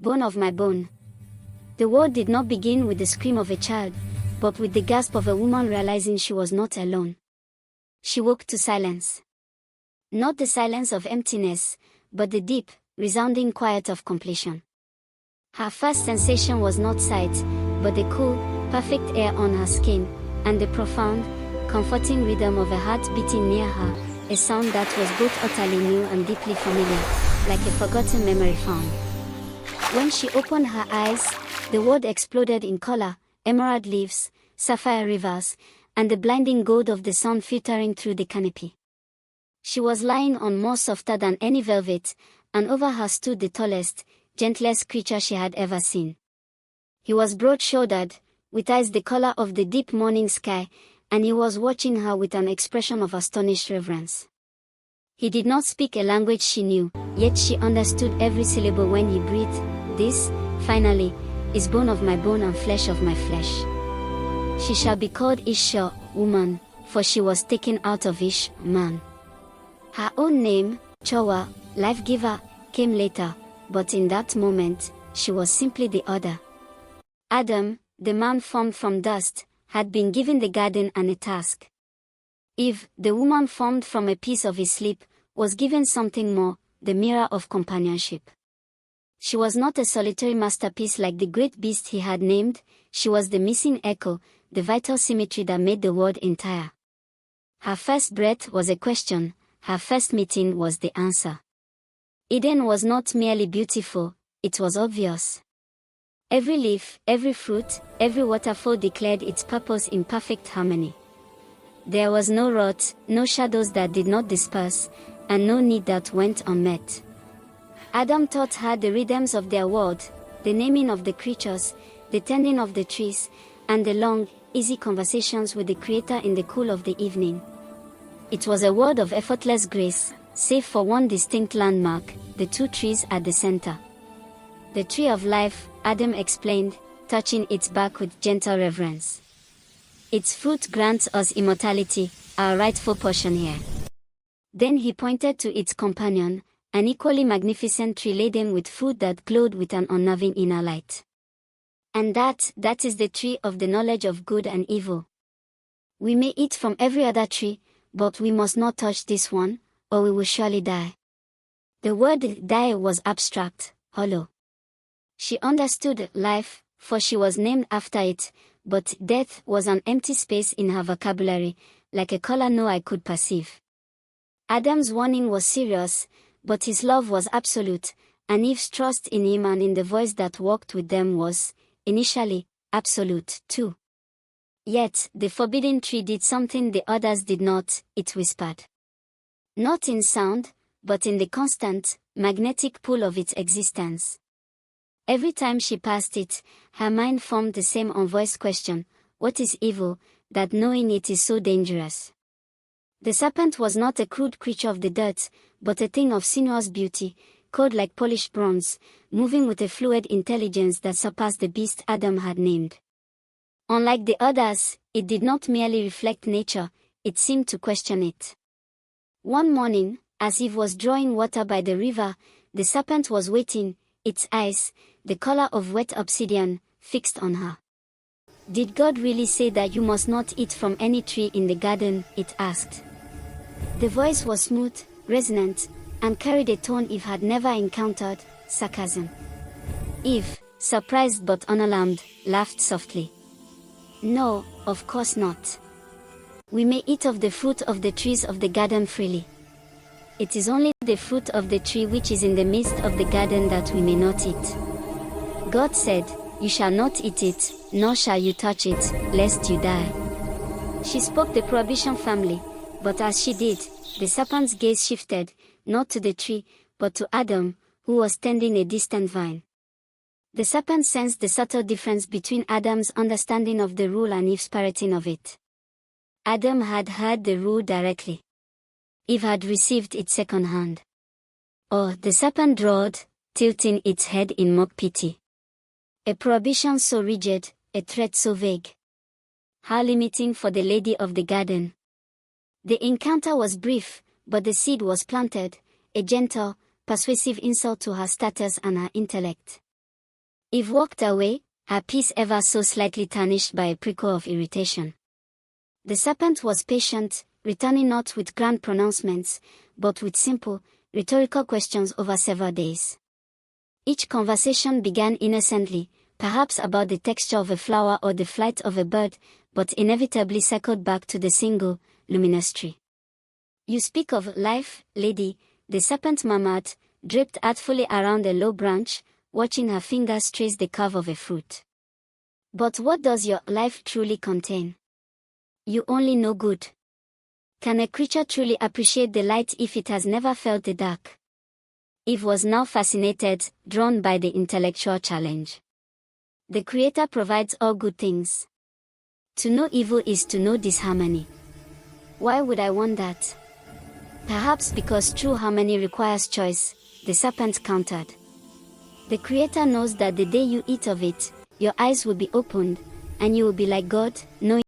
bone of my bone. The word did not begin with the scream of a child, but with the gasp of a woman realizing she was not alone. She woke to silence. Not the silence of emptiness, but the deep, resounding quiet of completion. Her first sensation was not sight, but the cool, perfect air on her skin, and the profound, comforting rhythm of a heart beating near her, a sound that was both utterly new and deeply familiar, like a forgotten memory found. When she opened her eyes, the world exploded in color, emerald leaves, sapphire rivers, and the blinding gold of the sun filtering through the canopy. She was lying on more softer than any velvet, and over her stood the tallest, gentlest creature she had ever seen. He was broad-shouldered, with eyes the color of the deep morning sky, and he was watching her with an expression of astonished reverence. He did not speak a language she knew, yet she understood every syllable when he breathed, "This, finally, is bone of my bone and flesh of my flesh. She shall be called Isha, woman, for she was taken out of Ish, man." Her own name, Chowa, life-giver, came later, but in that moment, she was simply the other. Adam, the man formed from dust, had been given the garden and a task. Eve, the woman formed from a piece of his sleep, was given something more, the mirror of companionship. She was not a solitary masterpiece like the great beast he had named, she was the missing echo, the vital symmetry that made the world entire. Her first breath was a question, her first meeting was the answer. Eden was not merely beautiful, it was obvious. Every leaf, every fruit, every waterfall declared its purpose in perfect harmony. There was no rot, no shadows that did not disperse, and no need that went unmet. Adam taught her the rhythms of their world, the naming of the creatures, the tending of the trees, and the long, easy conversations with the Creator in the cool of the evening. It was a world of effortless grace, save for one distinct landmark, the two trees at the center. The tree of life, Adam explained, touching its bark with gentle reverence. Its fruit grants us immortality, our rightful portion here. Then he pointed to its companion, an equally magnificent tree laden with fruit that glowed with an unnerving inner light. And that is the tree of the knowledge of good and evil. We may eat from every other tree, but we must not touch this one, or we will surely die. The word die was abstract, hollow. She understood life, for she was named after it, but death was an empty space in her vocabulary, like a color no eye could perceive. Adam's warning was serious, but his love was absolute, and Eve's trust in him and in the voice that walked with them was, initially, absolute too. Yet, the forbidden tree did something the others did not, it whispered. Not in sound, but in the constant, magnetic pull of its existence. Every time she passed it, her mind formed the same unvoiced question, what is evil, that knowing it is so dangerous? The serpent was not a crude creature of the dirt, but a thing of sinuous beauty, cold like polished bronze, moving with a fluid intelligence that surpassed the beast Adam had named. Unlike the others, it did not merely reflect nature, it seemed to question it. One morning, as Eve was drawing water by the river, the serpent was waiting, its eyes, the color of wet obsidian, fixed on her. Did God really say that you must not eat from any tree in the garden? It asked. The voice was smooth, resonant, and carried a tone Eve had never encountered, sarcasm. Eve, surprised but unalarmed, laughed softly. No, of course not. We may eat of the fruit of the trees of the garden freely. It is only the fruit of the tree which is in the midst of the garden that we may not eat. God said, you shall not eat it, nor shall you touch it, lest you die. She spoke the prohibition firmly, but as she did, the serpent's gaze shifted, not to the tree, but to Adam, who was tending a distant vine. The serpent sensed the subtle difference between Adam's understanding of the rule and Eve's parroting of it. Adam had heard the rule directly. Eve had received it second-hand. Oh, the serpent drawled, tilting its head in mock pity. A prohibition so rigid, a threat so vague. How limiting for the lady of the garden. The encounter was brief, but the seed was planted, a gentle, persuasive insult to her status and her intellect. Eve walked away, her peace ever so slightly tarnished by a prickle of irritation. The serpent was patient, returning not with grand pronouncements, but with simple, rhetorical questions over several days. Each conversation began innocently, perhaps about the texture of a flower or the flight of a bird, but inevitably circled back to the single, luminous tree. "You speak of life, lady," the serpent murmured, draped artfully around a low branch, watching her fingers trace the curve of a fruit. "But what does your life truly contain? You only know good. Can a creature truly appreciate the light if it has never felt the dark?" Eve was now fascinated, drawn by the intellectual challenge. The Creator provides all good things. To know evil is to know disharmony. Why would I want that? Perhaps because true harmony requires choice, the serpent countered. The Creator knows that the day you eat of it, your eyes will be opened, and you will be like God, knowing